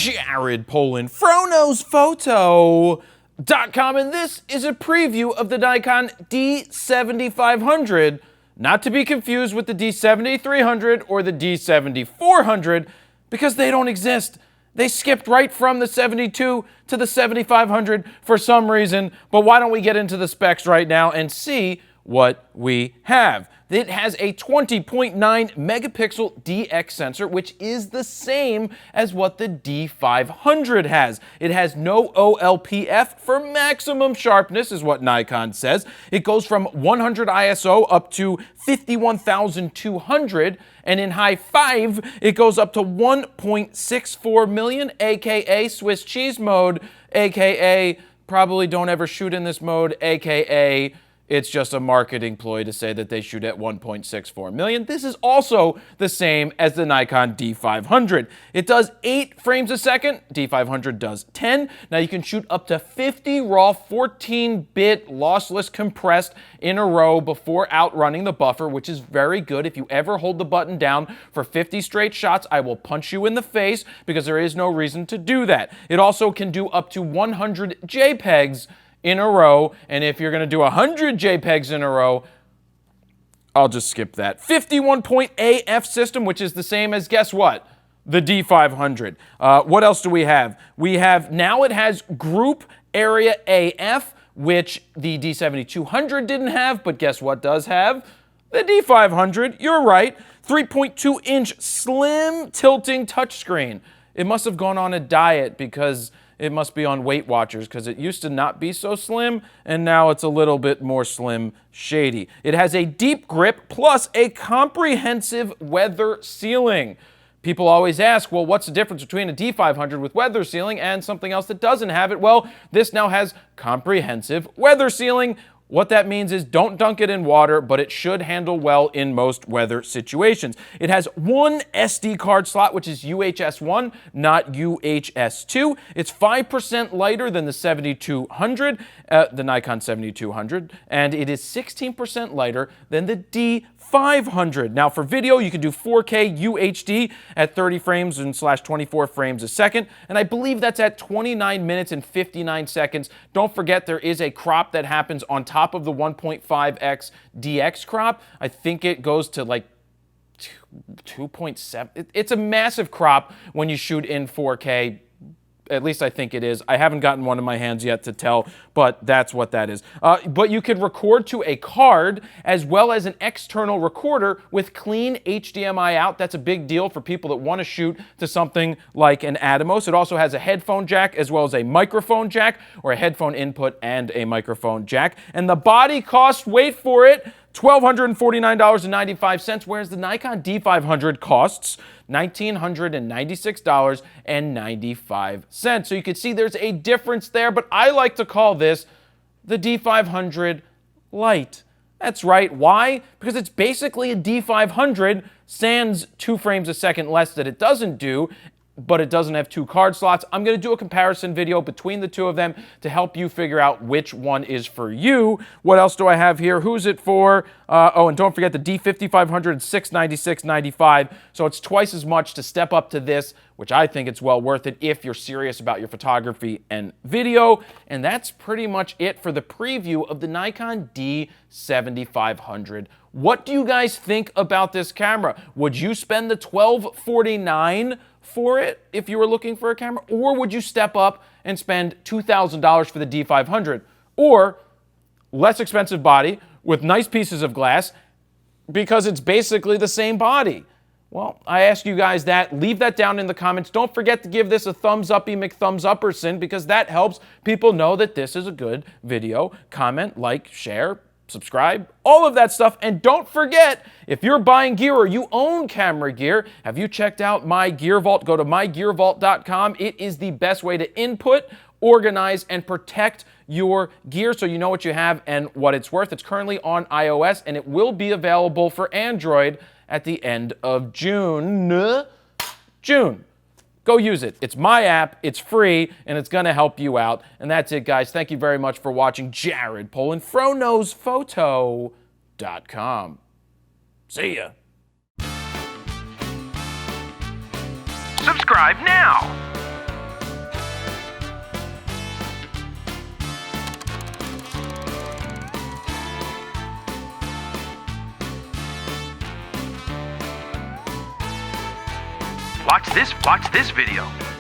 Jared Polin, FroKnowsPhoto.com, and this is a preview of the Nikon D7500, not to be confused with the D7300 or the D7400, because they don't exist. They skipped right from the 72 to the 7500 for some reason, but why don't we get into the specs right now and see what we have. It has a 20.9 megapixel DX sensor, which is the same as what the D500 has. It has no OLPF for maximum sharpness, is what Nikon says. It goes from 100 ISO up to 51,200, and in high 5, it goes up to 1.64 million, aka Swiss cheese mode, aka probably don't ever shoot in this mode, aka it's just a marketing ploy to say that they shoot at 1.64 million. This is also the same as the Nikon D500. It does 8 frames a second. D500 does 10. Now you can shoot up to 50 raw 14-bit lossless compressed in a row before outrunning the buffer, which is very good. If you ever hold the button down for 50 straight shots, I will punch you in the face because there is no reason to do that. It also can do up to 100 JPEGs in a row, and if you're going to do 100 JPEGs in a row, I'll just skip that. 51-point AF system, which is the same as, guess what? The D500. What else do we have? Now it has group area AF, which the D7200 didn't have, but guess what does have? The D500, you're right. 3.2-inch slim tilting touchscreen. It must have gone on a diet because it must be on Weight Watchers, because it used to not be so slim, and now it's a little bit more slim shady. It has a deep grip plus a comprehensive weather sealing. People always ask, well, what's the difference between a D500 with weather sealing and something else that doesn't have it? Well, this now has comprehensive weather sealing. What that means is don't dunk it in water, but it should handle well in most weather situations. It has one SD card slot, which is UHS-I, not UHS-II. It's 5% lighter than the 7200, the Nikon 7200, and it is 16% lighter than the D500. Now for video, you can do 4K UHD at 30 frames and /24 frames a second, and I believe that's at 29 minutes and 59 seconds. Don't forget there is a crop that happens on top of the 1.5x DX crop. I think it goes to like 2.7. It's a massive crop when you shoot in 4K. At least I think it is. I haven't gotten one in my hands yet to tell, but that's what that is. But you could record to a card as well as an external recorder with clean HDMI out. That's a big deal for people that want to shoot to something like an Atomos. It also has a headphone jack as well as a microphone jack, or a headphone input and a microphone jack. And the body cost, wait for it, $1,249.95, whereas the Nikon D500 costs $1,996.95. So you can see there's a difference there, but I like to call this the D500 Lite. That's right. Why? Because it's basically a D500 sans 2 frames a second less that it doesn't do, but it doesn't have 2 card slots. I'm going to do a comparison video between the two of them to help you figure out which one is for you. What else do I have here? Who's it for? Oh, and don't forget the D5500 is $696.95, so it's twice as much to step up to this, which I think it's well worth it if you're serious about your photography and video. And that's pretty much it for the preview of the Nikon D7500. What do you guys think about this camera? Would you spend the $1,249 for it if you were looking for a camera, or would you step up and spend $2,000 for the D500, or less expensive body with nice pieces of glass because it's basically the same body? Well, I ask you guys that. Leave that down in the comments. Don't forget to give this a thumbs uppy McThumbsUpperson, because that helps people know that this is a good video. Comment, like, share, subscribe, all of that stuff. And don't forget, if you're buying gear or you own camera gear, have you checked out My Gear Vault? Go to mygearvault.com. It is the best way to input, organize, and protect your gear so you know what you have and what it's worth. It's currently on iOS, and it will be available for Android at the end of June. Go use it. It's my app, it's free, and it's going to help you out. And that's it, guys. Thank you very much for watching. Jared Polin, FroKnowsPhoto.com. See ya. Subscribe now. Watch this video.